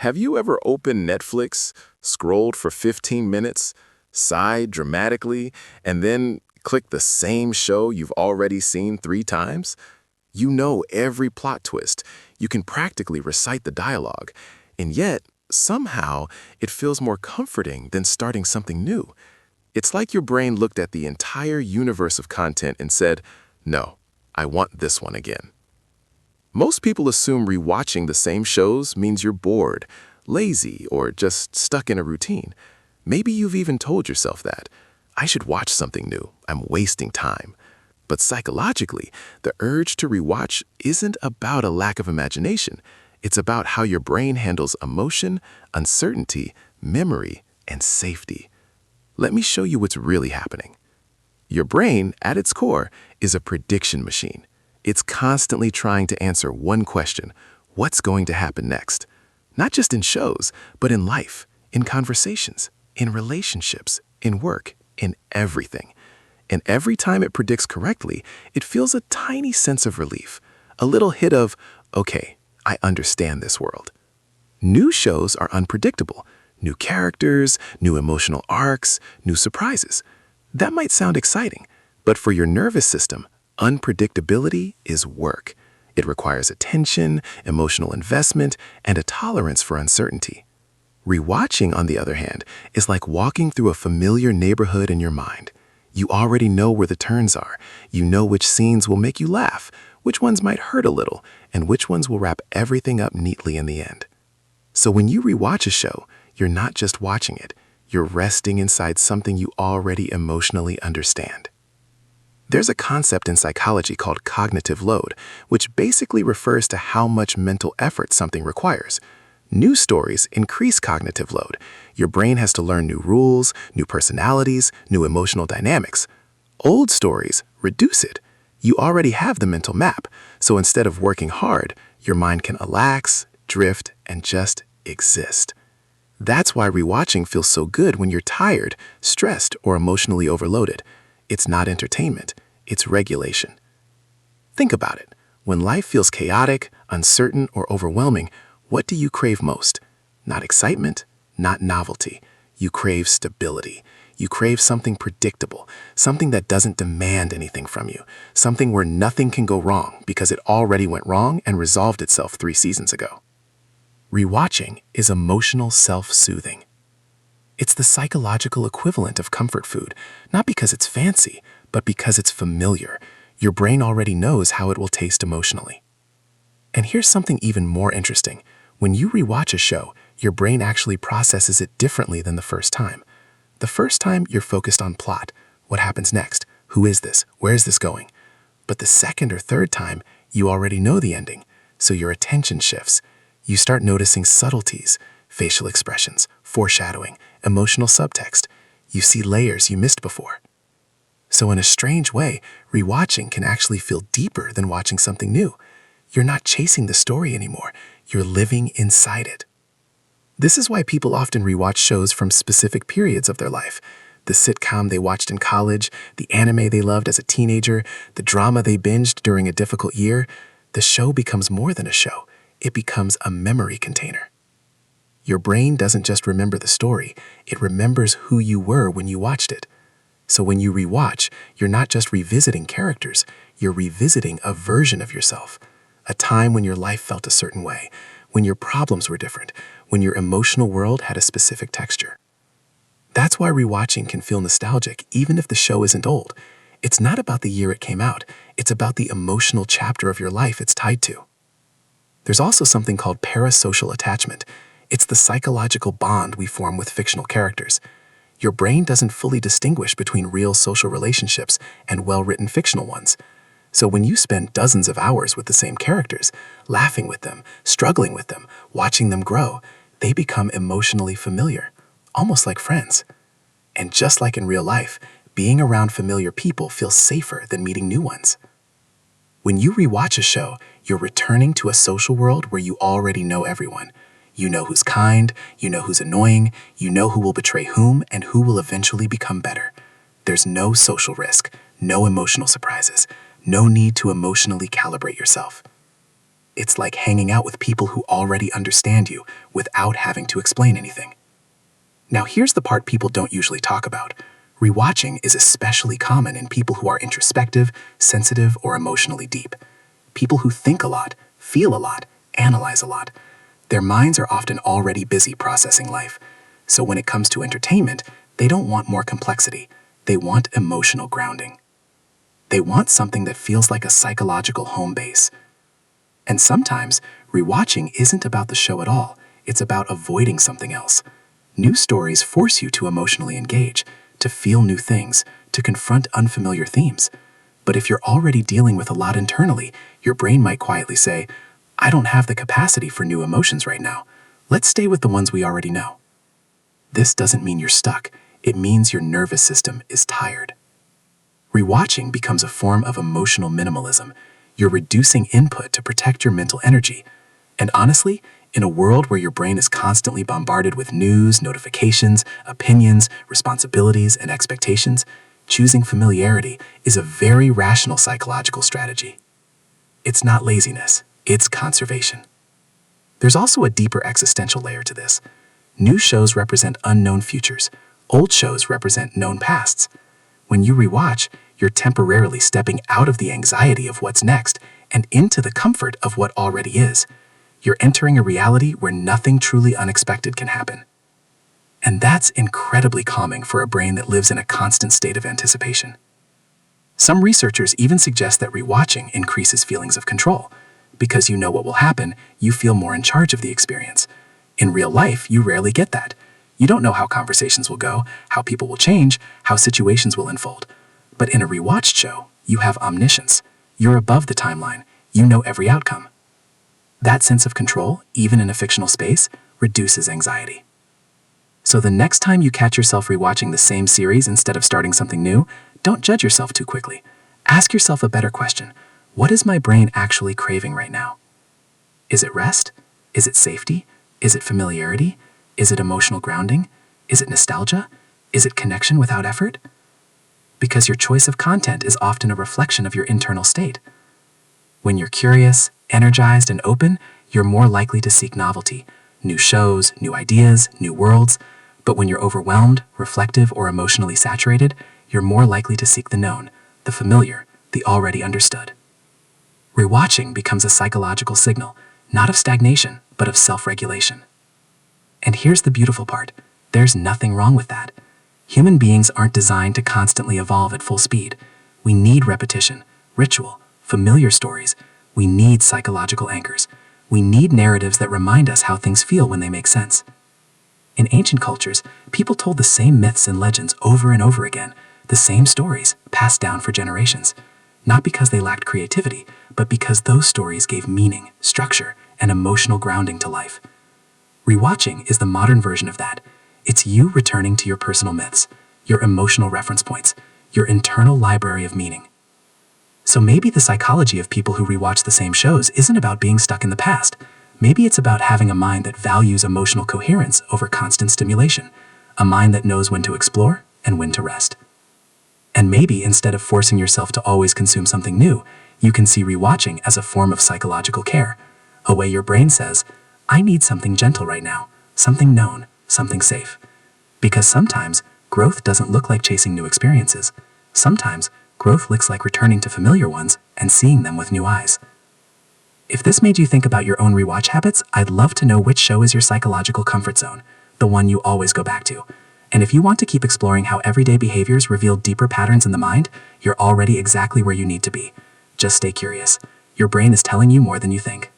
Have you ever opened Netflix, scrolled for 15 minutes, sighed dramatically, and then clicked the same show you've already seen 3 times? You know every plot twist. You can practically recite the dialogue. And yet, somehow, it feels more comforting than starting something new. It's like your brain looked at the entire universe of content and said, "No, I want this one again." Most people assume rewatching the same shows means you're bored, lazy, or just stuck in a routine. Maybe you've even told yourself that. I should watch something new. I'm wasting time. But psychologically, the urge to rewatch isn't about a lack of imagination. It's about how your brain handles emotion, uncertainty, memory, and safety. Let me show you what's really happening. Your brain, at its core, is a prediction machine. It's constantly trying to answer one question: what's going to happen next? Not just in shows, but in life, in conversations, in relationships, in work, in everything. And every time it predicts correctly, it feels a tiny sense of relief, a little hit of, okay, I understand this world. New shows are unpredictable. New characters, new emotional arcs, new surprises. That might sound exciting, but for your nervous system, unpredictability is work. It requires attention, emotional investment, and a tolerance for uncertainty. Rewatching, on the other hand, is like walking through a familiar neighborhood in your mind. You already know where the turns are. You know which scenes will make you laugh, which ones might hurt a little, and which ones will wrap everything up neatly in the end. So when you rewatch a show, you're not just watching it. You're resting inside something you already emotionally understand. There's a concept in psychology called cognitive load, which basically refers to how much mental effort something requires. New stories increase cognitive load. Your brain has to learn new rules, new personalities, new emotional dynamics. Old stories reduce it. You already have the mental map, so instead of working hard, your mind can relax, drift, and just exist. That's why rewatching feels so good when you're tired, stressed, or emotionally overloaded. It's not entertainment, it's regulation. Think about it. When life feels chaotic, uncertain, or overwhelming, what do you crave most? Not excitement, not novelty. You crave stability. You crave something predictable, something that doesn't demand anything from you, something where nothing can go wrong because it already went wrong and resolved itself 3 seasons ago. Rewatching is emotional self-soothing. It's the psychological equivalent of comfort food, not because it's fancy, but because it's familiar. Your brain already knows how it will taste emotionally. And here's something even more interesting. When you rewatch a show, your brain actually processes it differently than the first time. The first time, you're focused on plot. What happens next? Who is this? Where is this going? But the second or third time, you already know the ending, so your attention shifts. You start noticing subtleties, facial expressions, foreshadowing, emotional subtext. You see layers you missed before. So in a strange way, rewatching can actually feel deeper than watching something new. You're not chasing the story anymore. You're living inside it. This is why people often rewatch shows from specific periods of their life. The sitcom they watched in college, the anime they loved as a teenager, the drama they binged during a difficult year. The show becomes more than a show. It becomes a memory container. Your brain doesn't just remember the story, it remembers who you were when you watched it. So when you rewatch, you're not just revisiting characters, you're revisiting a version of yourself. A time when your life felt a certain way, when your problems were different, when your emotional world had a specific texture. That's why rewatching can feel nostalgic even if the show isn't old. It's not about the year it came out, it's about the emotional chapter of your life it's tied to. There's also something called parasocial attachment. It's the psychological bond we form with fictional characters. Your brain doesn't fully distinguish between real social relationships and well-written fictional ones. So when you spend dozens of hours with the same characters, laughing with them, struggling with them, watching them grow, they become emotionally familiar, almost like friends. And just like in real life, being around familiar people feels safer than meeting new ones. When you rewatch a show, you're returning to a social world where you already know everyone. You know who's kind, you know who's annoying, you know who will betray whom, and who will eventually become better. There's no social risk, no emotional surprises, no need to emotionally calibrate yourself. It's like hanging out with people who already understand you without having to explain anything. Now here's the part people don't usually talk about. Rewatching is especially common in people who are introspective, sensitive, or emotionally deep. People who think a lot, feel a lot, analyze a lot. Their minds are often already busy processing life. So when it comes to entertainment, they don't want more complexity. They want emotional grounding. They want something that feels like a psychological home base. And sometimes, rewatching isn't about the show at all. It's about avoiding something else. New stories force you to emotionally engage, to feel new things, to confront unfamiliar themes. But if you're already dealing with a lot internally, your brain might quietly say, I don't have the capacity for new emotions right now. Let's stay with the ones we already know. This doesn't mean you're stuck. It means your nervous system is tired. Rewatching becomes a form of emotional minimalism. You're reducing input to protect your mental energy. And honestly, in a world where your brain is constantly bombarded with news, notifications, opinions, responsibilities, and expectations, choosing familiarity is a very rational psychological strategy. It's not laziness, it's conservation. There's also a deeper existential layer to this. New shows represent unknown futures. Old shows represent known pasts. When you rewatch, you're temporarily stepping out of the anxiety of what's next and into the comfort of what already is. You're entering a reality where nothing truly unexpected can happen. And that's incredibly calming for a brain that lives in a constant state of anticipation. Some researchers even suggest that rewatching increases feelings of control. Because you know what will happen, you feel more in charge of the experience. In real life, you rarely get that. You don't know how conversations will go, how people will change, how situations will unfold. But in a rewatched show, you have omniscience. You're above the timeline. You know every outcome. That sense of control, even in a fictional space, reduces anxiety. So the next time you catch yourself rewatching the same series instead of starting something new, don't judge yourself too quickly. Ask yourself a better question. What is my brain actually craving right now? Is it rest? Is it safety? Is it familiarity? Is it emotional grounding? Is it nostalgia? Is it connection without effort? Because your choice of content is often a reflection of your internal state. When you're curious, energized, and open, you're more likely to seek novelty, new shows, new ideas, new worlds. But when you're overwhelmed, reflective, or emotionally saturated, you're more likely to seek the known, the familiar, the already understood. Rewatching becomes a psychological signal, not of stagnation, but of self-regulation. And here's the beautiful part. There's nothing wrong with that. Human beings aren't designed to constantly evolve at full speed. We need repetition, ritual, familiar stories. We need psychological anchors. We need narratives that remind us how things feel when they make sense. In ancient cultures, people told the same myths and legends over and over again, the same stories passed down for generations. Not because they lacked creativity, but because those stories gave meaning, structure, and emotional grounding to life. Rewatching is the modern version of that. It's you returning to your personal myths, your emotional reference points, your internal library of meaning. So maybe the psychology of people who rewatch the same shows isn't about being stuck in the past. Maybe it's about having a mind that values emotional coherence over constant stimulation, a mind that knows when to explore and when to rest. And maybe instead of forcing yourself to always consume something new, you can see rewatching as a form of psychological care, a way your brain says, I need something gentle right now, something known, something safe. Because sometimes growth doesn't look like chasing new experiences. Sometimes growth looks like returning to familiar ones and seeing them with new eyes. If this made you think about your own rewatch habits, I'd love to know which show is your psychological comfort zone, the one you always go back to. And if you want to keep exploring how everyday behaviors reveal deeper patterns in the mind, you're already exactly where you need to be. Just stay curious. Your brain is telling you more than you think.